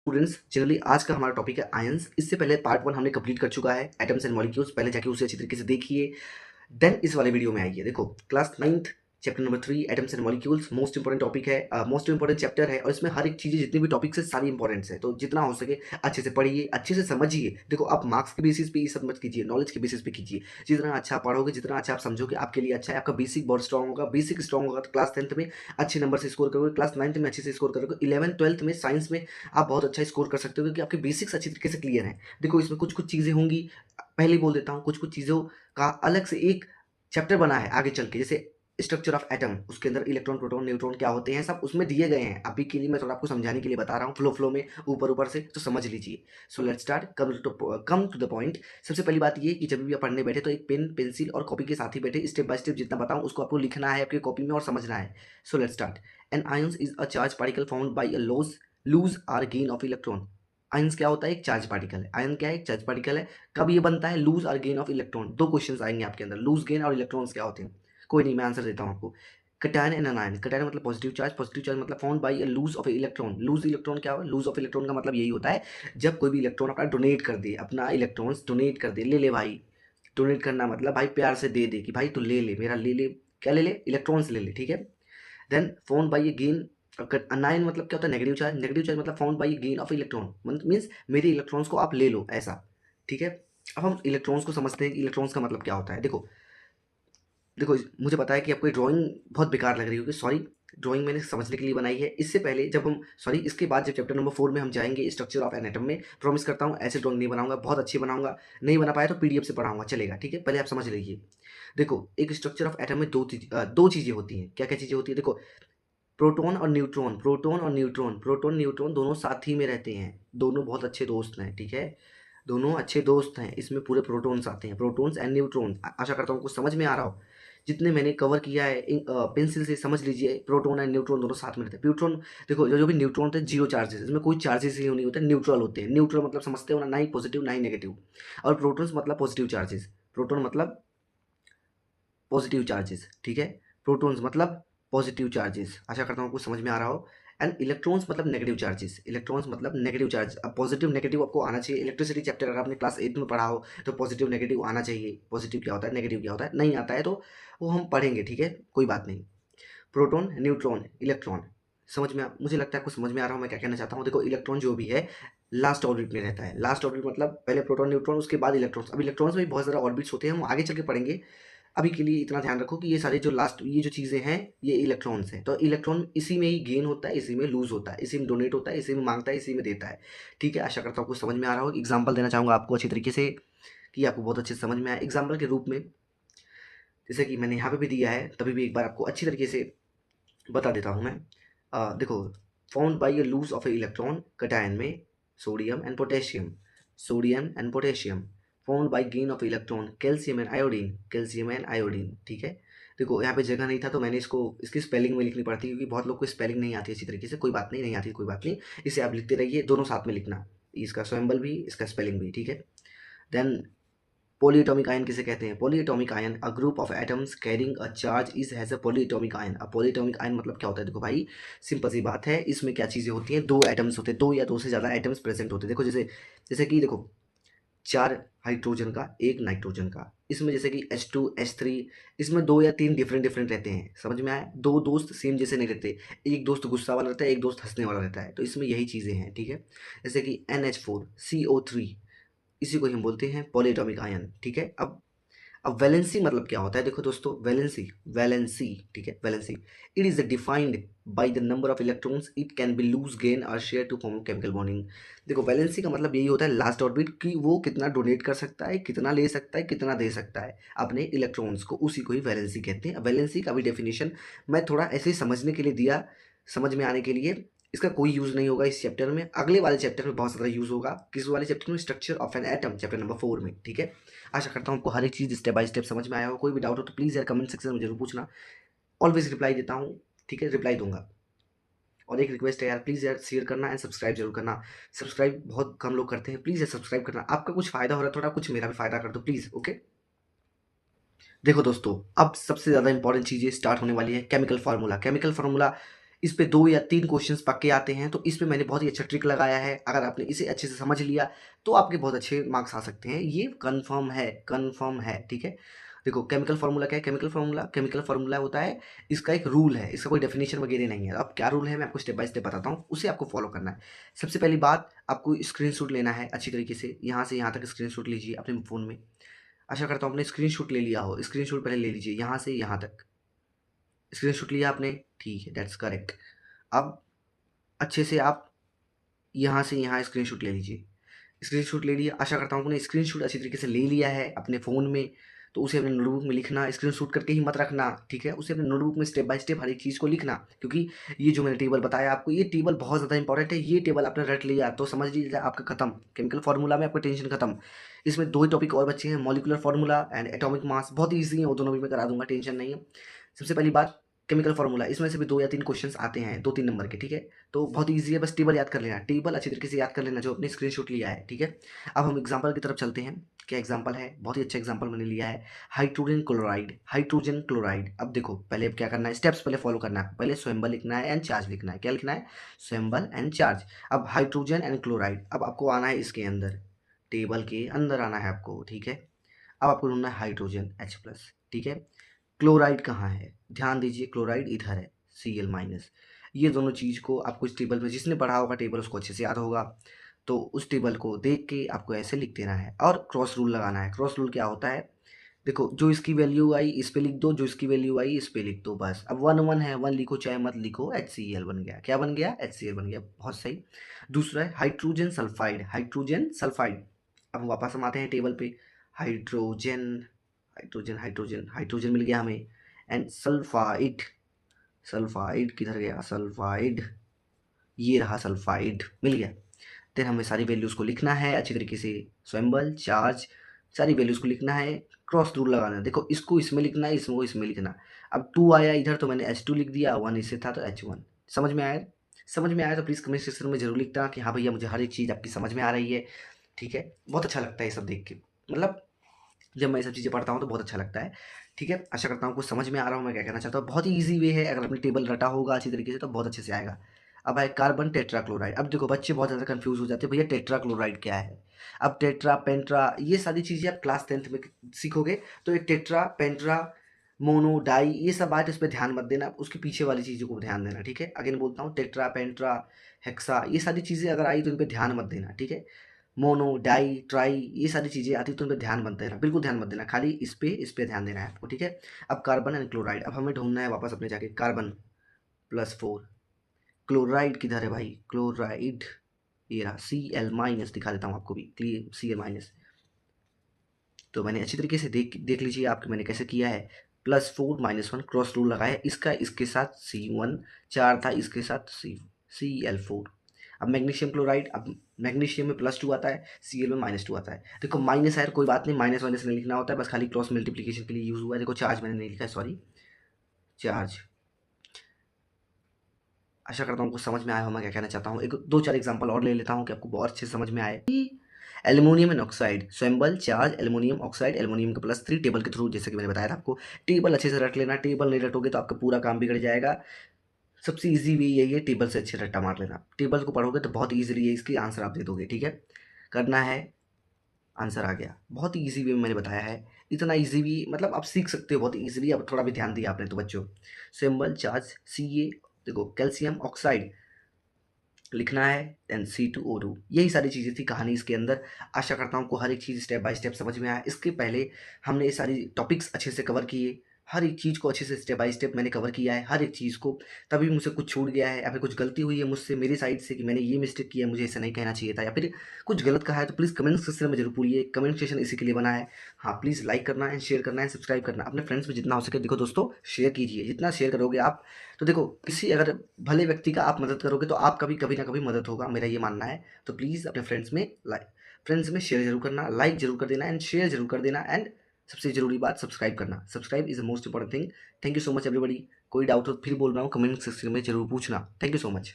Students generally आज का हमारा टॉपिक है आयंस। इससे पहले पार्ट 1 हमने कंप्लीट कर चुका है, एटम्स एंड मॉलिक्यूल्स। पहले जाके उसे अच्छी तरीके से देखिए, देन इस वाले वीडियो में आइए। देखो class 9th chapter number 3 atoms and molecules most important topic है, मोस्ट इंपॉर्टेंट चैप्टर है और इसमें हर एक चीज़ें जितनी भी टॉपिक्स है सारी इंपॉर्टेंट्स है। तो जितना हो सके अच्छे से पढ़िए, अच्छे से समझिए। देखो आप मार्क्स के बेसिस पे ये सब मत कीजिए, नॉलेज के बेसिस पे कीजिए। जितना अच्छा पढ़ोगे, जितना अच्छा आप समझोगे, आपके लिए अच्छा है। आपका बेसिक बहुत स्ट्रॉन्ग होगा, बेसिक स्ट्रॉन्ग होगा तो क्लास 10th में अच्छे नंबर से स्कोर करोगे, क्लास 9th में अच्छे से स्कोर करोगे, 11th 12th में साइंस में आप बहुत अच्छा स्कोर कर सकते हो क्योंकि आपके बेसिक्स अच्छी तरीके से क्लियर हैं। देखो इसमें कुछ कुछ चीज़ें होंगी, पहले ही बोल देता हूँ, कुछ कुछ चीज़ों का अलग से एक चैप्टर बना है आगे चल के, जैसे स्ट्रक्चर ऑफ एटम, उसके अंदर इलेक्ट्रॉन प्रोटॉन न्यूट्रॉन क्या होते हैं सब उसमें दिए गए हैं। अभी के लिए मैं थोड़ा आपको समझाने के लिए बता रहा हूँ, फ्लो में ऊपर ऊपर से, तो समझ लीजिए। So let's start, come to the point. सबसे पहली बात ये कि जब भी आप पढ़ने बैठे तो एक पेन पेंसिल और कॉपी के साथ ही बैठे, स्टेप बाय स्टेप जितना बताऊँ उसको आपको लिखना है आपकी कॉपी में और समझना है। So let's start. An ions is a charge particle found by a lose or gain of electron. Ions क्या होता है? एक चार्ज पार्टिकल है। आयन क्या है? एक चार्ज पार्टिकल है। कब ये बनता है? लूज और गेन ऑफ इलेक्ट्रॉन। दो क्वेश्चंस आएंगे आपके अंदर, लूज गेन और इलेक्ट्रॉन्स क्या होते हैं। कोई नहीं, मैं आंसर देता हूँ आपको। Cation and anion. कटायन मतलब पॉजिटिव चार्ज मतलब found by a loose of electron. Lose electron क्या होगा? लूज ऑफ इलेक्ट्रॉन का मतलब यही होता है जब कोई भी इलेक्ट्रॉन अपना डोनेट कर दे, अपना इलेक्ट्रॉन्स डोनेट कर दे, ले ले भाई। डोनेट करना मतलब भाई प्यार से दे दे कि भाई तू ले ले, मेरा ले ले, क्या ले ले? इलेक्ट्रॉन्स ले ले, ठीक है। Then found by a gain. Anion मतलब क्या होता है? Negative charge. नेगेटिव चार्ज मतलब found by gain of electron, means मेरे इलेक्ट्रॉन्स को आप ले लो, ऐसा, ठीक है। अब हम इलेक्ट्रॉन्स को समझते हैं कि इलेक्ट्रॉन्स का मतलब क्या होता है। देखो देखो मुझे पता है कि आपको ये ड्राइंग बहुत बेकार लग रही होगी, सॉरी। ड्राइंग मैंने समझने के लिए बनाई है। इससे पहले जब हम, सॉरी, इसके बाद जब चैप्टर नंबर 4 में हम जाएंगे स्ट्रक्चर ऑफ एन एटम में, प्रॉमिस करता हूँ ऐसे ड्राइंग नहीं बनाऊंगा, बहुत अच्छी बनाऊंगा। नहीं बना पाया तो पीडीएफ से पढ़ाऊंगा, चलेगा, ठीक है। पहले आप समझ लीजिए। देखो एक स्ट्रक्चर ऑफ एटम में दो चीज़ें होती हैं। क्या क्या चीज़ें होती है? देखो प्रोटॉन और न्यूट्रॉन, प्रोटॉन और न्यूट्रॉन, प्रोटॉन न्यूट्रॉन दोनों साथ ही में रहते हैं। दोनों बहुत अच्छे दोस्त हैं, ठीक है। दोनों अच्छे दोस्त हैं, इसमें पूरे प्रोटॉन्स आते हैं, प्रोटॉन्स एंड न्यूट्रॉन। आशा करता हूँ कुछ समझ में आ रहा हो। जितने मैंने कवर किया है पेंसिल से समझ लीजिए, प्रोटॉन एंड न्यूट्रॉन दोनों साथ में रहते हैं। प्यूट्रॉन, देखो जो जो भी न्यूट्रॉन होते हैं जीरो चार्जेस, इसमें कोई चार्जेस ही नहीं होते, न्यूट्रल होते हैं। न्यूट्रल मतलब समझते हो ना, ना ही पॉजिटिव ना ही नेगेटिव। और प्रोटॉन्स मतलब पॉजिटिव चार्जेस, प्रोटॉन मतलब पॉजिटिव चार्जेस, ठीक है। प्रोटॉन्स मतलब पॉजिटिव चार्जेस। आशा करता हूँ कुछ समझ में आ रहा हो। एंड इलेक्ट्रॉन्स मतलब नेगेटिव चार्जेस, इलेक्ट्रॉन्स मतलब नेगेटिव चार्ज। अब पॉजिटिव नेगेटिव आपको आना चाहिए। इलेक्ट्रिसिटी चैप्टर अगर आपने क्लास 8 में पढ़ा हो तो पॉजिटिव नेगेटिव आना चाहिए। पॉजिटिव क्या होता है, नेगेटिव क्या होता है, नहीं आता है तो वो हम पढ़ेंगे, ठीक है, कोई बात नहीं। प्रोटॉन न्यूट्रॉन इलेक्ट्रॉन, समझ में मुझे लगता है आपको समझ में आ रहा हूँ मैं क्या कहना चाहता हूँ। देखो इलेक्ट्रॉन जो भी है लास्ट ऑर्बिट में रहता है। लास्ट ऑर्बिट मतलब पहले प्रोटॉन न्यूट्रॉन, उसके बाद इलेक्ट्रॉन्स। अब इलेक्ट्रॉन्स में भी बहुत सारे ऑर्बिट्स होते हैं, हम आगे चल के पढ़ेंगे। अभी के लिए इतना ध्यान रखो कि ये सारे जो लास्ट ये जो चीज़ें हैं ये इलेक्ट्रॉन्स हैं। तो इलेक्ट्रॉन इसी में ही गेन होता है, इसी में लूज होता है, इसी में डोनेट होता है, इसी में मांगता है, इसी में देता है, ठीक है। आशा करता हूँ कुछ समझ में आ रहा हो। एग्जाम्पल देना चाहूँगा आपको अच्छी तरीके से कि आपको बहुत अच्छे से समझ में आए। एग्जाम्पल के रूप में जैसे कि मैंने यहाँ पे भी दिया है, तभी भी एक बार आपको अच्छी तरीके से बता देता हूँ मैं। देखो found by a loose of a electron cation में sodium and potassium, sodium and potassium. Found by gain of electron calcium and iodine, calcium and iodine, ठीक है। देखो यहाँ पे जगह नहीं था तो मैंने इसको इसकी स्पेलिंग में लिखनी पड़ती है क्योंकि बहुत लोग को स्पेलिंग नहीं आती अच्छी तरीके से। कोई बात नहीं, नहीं आती कोई बात नहीं, इसे आप लिखते रहिए, दोनों साथ में लिखना, इसका सिंबल भी इसका स्पेलिंग भी, ठीक है। देन पॉलीएटॉमिक आयन किसे कहते हैं? Polyatomic ion a group of atoms carrying a charge is has a polyatomic ion. अब पॉलीएटॉमिक आयन मतलब क्या होता है? देखो भाई सिंपल सी बात है, इसमें क्या चीज़ें होती हैं, दो एटम्स होते हैं, दो या दो से ज़्यादा एटम्स प्रेजेंट होते हैं। देखो जैसे जैसे कि देखो चार हाइड्रोजन का एक नाइट्रोजन का, इसमें जैसे कि H2 H3, इसमें दो या तीन डिफरेंट डिफरेंट रहते हैं, समझ में आया? दो दोस्त सेम जैसे नहीं रहते, एक दोस्त गुस्सा वाला रहता है, एक दोस्त हंसने वाला रहता है, तो इसमें यही चीज़ें हैं, ठीक है। जैसे कि NH4CO3, इसी को हम बोलते हैं पॉलीएटॉमिक आयन, ठीक है। अब वैलेंसी मतलब क्या होता है? देखो दोस्तों वैलेंसी, वैलेंसी, ठीक है, valency, it is defined by the number of electrons it can be loose gain और share to form chemical bonding. देखो वैलेंसी का मतलब यही होता है लास्ट ऑर्बिट कि वो कितना डोनेट कर सकता है, कितना ले सकता है, कितना दे सकता है अपने इलेक्ट्रॉन्स को, उसी को ही वैलेंसी कहते हैं। वैलेंसी का भी डेफिनेशन मैं थोड़ा ऐसे ही समझने के लिए दिया, समझ में आने के लिए। इसका कोई यूज़ नहीं होगा इस चैप्टर में, अगले वाले चैप्टर में बहुत ज़्यादा यूज़ होगा। किस वाले चैप्टर में? Structure of an atom, chapter number 4 में, ठीक है। आशा करता हूँ आपको हर एक चीज़ स्टेप बाय स्टेप समझ में आया हो। कोई भी डाउट हो तो प्लीज़ यार कमेंट सेक्शन में जरूर पूछना, ऑलवेज रिप्लाई देता हूँ, ठीक है, रिप्लाई दूंगा। और एक रिक्वेस्ट है यार, प्लीज़ यार शेयर करना एंड सब्सक्राइब जरूर करना। सब्सक्राइब बहुत कम लोग करते हैं, प्लीज़ यार सब्सक्राइब करना। आपका कुछ फ़ायदा हो रहा है, थोड़ा कुछ मेरा भी फ़ायदा कर दो प्लीज़, ओके। देखो दोस्तों अब सबसे ज़्यादा इंपॉर्टेंट चीज़ें स्टार्ट होने वाली है, केमिकल फार्मूला। केमिकल फार्मूला इस पे 2 या 3 क्वेश्चंस पक्के आते हैं, तो इस पे मैंने बहुत ही अच्छा ट्रिक लगाया है। अगर आपने इसे अच्छे से समझ लिया, तो आपके बहुत अच्छे मार्क्स आ सकते हैं। ये कन्फर्म है, ठीक है? देखो केमिकल फ़ॉर्मूला क्या है? केमिकल फ़ॉर्मूला होता है, इसका एक रूल है, इसका कोई डेफिनेशन वगैरह नहीं है। अब क्या रूल है मैं आपको स्टेप बाय स्टेप बताता हूँ, उसे आपको फॉलो करना है। सबसे पहली बात, आपको स्क्रीनशॉट लेना है अच्छी तरीके से, यहाँ से यहाँ तक स्क्रीनशॉट लीजिए अपने फ़ोन में। आशा करता हूँ आपने स्क्रीनशॉट ले लिया हो, स्क्रीनशॉट पहले ले लीजिए, यहाँ से यहाँ तक। स्क्रीनशॉट लिया आपने? ठीक है, दैट्स करेक्ट। अब अच्छे से आप यहाँ से यहाँ स्क्रीनशॉट ले लीजिए। स्क्रीनशॉट ले लिया, आशा करता हूँ आपने स्क्रीनशॉट अच्छी तरीके से ले लिया है अपने फ़ोन में, तो उसे अपने नोटबुक में लिखना, स्क्रीनशॉट करके ही मत रखना, ठीक है? उसे अपने नोटबुक में स्टेप बाय स्टेप हर एक चीज़ को लिखना, क्योंकि ये जो मैंने टेबल बताया आपको, ये टेबल बहुत ज़्यादा इंपॉर्टेंट है। ये टेबल आपने रट लिया तो समझ लीजिए आपका खत्म, केमिकल फार्मूला में आपका टेंशन खत्म। इसमें 2 ही टॉपिक और बचे हैं, molecular formula and atomic mass. बहुत ईज़ी है, वो दोनों भी मैं करा दूँगा, टेंशन नहीं है। सबसे पहली बात, केमिकल फार्मूला, इसमें से भी 2 या 3 क्वेश्चंस आते हैं, 2-3 नंबर के, ठीक है? तो बहुत ईज़ी है, बस टेबल याद कर लेना, टेबल अच्छी तरीके से याद कर लेना जो आपने स्क्रीनशॉट लिया है, ठीक है? अब हम एग्जाम्पल की तरफ चलते हैं। क्या एग्जाम्पल है? बहुत ही अच्छा एग्जाम्पल मैंने लिया है, हाइड्रोजन क्लोराइड। अब देखो पहले अब क्या करना है, स्टेप्स पहले फॉलो करना है। पहले स्वयंबल लिखना है एंड चार्ज लिखना है। क्या लिखना है? स्वयंबल एंड चार्ज। अब हाइड्रोजन एंड क्लोराइड, अब आपको आना है इसके अंदर, टेबल के अंदर आना है आपको, ठीक है? अब आपको ढूंढना है हाइड्रोजन H+, ठीक है? क्लोराइड कहाँ है? ध्यान दीजिए, क्लोराइड इधर है, Cl-। ये दोनों चीज़ को आपको इस टेबल में, जिसने पढ़ा होगा टेबल उसको अच्छे से याद होगा, तो उस टेबल को देख के आपको ऐसे लिख देना है और क्रॉस रूल लगाना है। क्रॉस रूल क्या होता है? देखो जो इसकी वैल्यू आई इस पे लिख दो, जो इसकी वैल्यू आई इस पे लिख दो, बस। अब 1 1 है, 1 लिखो चाहे मत लिखो, HCl बन गया। क्या बन गया? HCl बन गया, बहुत सही। दूसरा है हाइड्रोजन सल्फाइड। अब वापस हम आते हैं टेबल पे, हाइड्रोजन हाइड्रोजन मिल गया हमें, एंड सल्फाइड किधर गया? सल्फाइड, ये रहा, सल्फाइड मिल गया। देन हमें सारी वैल्यूज़ को लिखना है अच्छी तरीके से, स्वयंबल, चार्ज, सारी वैल्यूज़ को लिखना है, क्रॉस रूल लगाना है। देखो इसको इसमें लिखना है, इसको इसमें लिखना। अब 2 आया इधर तो मैंने H2 लिख दिया, 1 इससे था तो H1। समझ में आया? समझ में आया तो प्लीज़ कमेंट सेक्शन में ज़रूर लिखना कि हाँ भैया मुझे हर एक चीज़ आपकी समझ में आ रही है, ठीक है? बहुत अच्छा लगता है ये सब देख के, मतलब जब मैं ये सब चीज़ें पढ़ता हूँ तो बहुत अच्छा लगता है, ठीक है? आशा करता हूँ कुछ समझ में आ रहा हूँ मैं क्या कहना चाहता हूँ। बहुत ही ईज़ी वे है, अगर आपने टेबल रटा होगा अच्छी तरीके से तो बहुत अच्छे से आएगा। अब है कार्बन टेट्राक्लोराइड। अब देखो बच्चे बहुत ज़्यादा कन्फ्यूज़ हो जाते हैं, भैया टेट्राक्लोराइड क्या है? अब टेट्रा, पेंट्रा, ये सारी चीज़ें आप क्लास 10th में सीखोगे, तो ये टेट्रा, पेंट्रा, मोनो, डाई, ये सब बात इस पे ध्यान मत देना, उसके पीछे वाली चीज़ों को ध्यान देना, ठीक है? अगेन बोलता हूँ, टेट्रा, पेंट्रा, हेक्सा, ये सारी चीज़ें अगर आई तो इन पे ध्यान मत देना, ठीक है? मोनो, डाई, ट्राई, ये सारी चीज़ें आती हैं तो उन पे ध्यान मत देना, बिल्कुल ध्यान मत देना, खाली इस पे ध्यान देना है आपको, ठीक है? अब कार्बन एंड क्लोराइड, अब हमें ढूँढना है वापस अपने जाके, कार्बन +4, क्लोराइड किधर है भाई? क्लोराइड ये रहा, Cl- दिखा देता हूँ आपको भी, क्लियर, Cl-। तो मैंने अच्छी तरीके से देख देख लीजिए आप कि मैंने कैसे किया है, +4 -1 क्रॉस रूल लगाया, इसका इसके साथ C1, 4 था इसके साथ Cl4। अब मैग्नीशियम क्लोराइड, अब मैग्नीशियम में +2 आता है, Cl में -2 आता है। देखो माइनस है कोई बात नहीं, माइनस वाइनस नहीं लिखना होता है, बस खाली क्रॉस मल्टीप्लिकेशन के लिए यूज़ हुआ है। देखो चार्ज मैंने नहीं लिखा है, सॉरी, चार्ज। आशा करता हूँ कुछ समझ में आया हो मैं क्या कहना चाहता हूँ। एक 2-4 एग्जांपल और ले लेता हूँ कि आपको बहुत अच्छे से समझ में आए। एल्युमिनियम एंड ऑक्साइड, स्वयंबल, चार्ज, एल्युमिनियम ऑक्साइड, एल्युमिनियम का +3 टेबल के थ्रू, जैसे कि मैंने बताया था आपको। टेबल अच्छे से रट लेना, टेबल नहीं रटोगे तो आपका पूरा काम बिगड़ जाएगा। सबसे ईज़ी वे यही है, टेबल से अच्छे रट्टा मार लेना। टेबल को पढ़ोगे तो बहुत ईज़िली इसकी आंसर आप दे दोगे, ठीक है? करना है, आंसर आ गया। बहुत ही ईज़ी वे में मैंने बताया है। इतना ईज़ी भी मतलब आप सीख सकते हो बहुत ईज़िली, अब थोड़ा भी ध्यान दिया आपने तो बच्चों। स्वयंबल, चार्ज, Ca, देखो कैल्शियम ऑक्साइड लिखना है, देन C2O2, यही सारी चीज़ें थी कहानी इसके अंदर। आशा करता हूँ आपको हर एक चीज़ स्टेप बाय स्टेप समझ में आया। इसके पहले हमने ये सारी टॉपिक्स अच्छे से कवर किए, हर एक चीज़ को अच्छे से स्टेप बाय स्टेप मैंने कवर किया है, हर एक चीज़ को। तभी मुझसे कुछ छूट गया है या फिर कुछ गलती हुई है मुझसे, मेरी साइड से, कि मैंने ये मिस्टेक किया, मुझे ऐसा नहीं कहना चाहिए था, या फिर कुछ गलत कहा है तो प्लीज़ कमेंट सेक्शन में ज़रूर बोलिए। कमेंट सेक्शन इसी के लिए बना है। हाँ प्लीज़ लाइक करना है, शेयर करना है, सब्सक्राइब करना, अपने फ्रेंड्स में जितना हो सके देखो दोस्तों शेयर कीजिए, जितना शेयर करोगे आप, तो देखो किसी अगर भले व्यक्ति का आप मदद करोगे तो आपका भी कभी ना कभी मदद होगा, मेरा ये मानना है। तो प्लीज़ अपने फ्रेंड्स में शेयर जरूर करना, लाइक जरूर कर देना एंड शेयर जरूर कर देना, एंड सबसे ज़रूरी बात सब्सक्राइब करना। Subscribe is the most important thing. Thank you so much everybody. कोई डाउट हो फिर बोल रहा हूँ, कमेंट सेक्शन में जरूर पूछना। Thank you so much.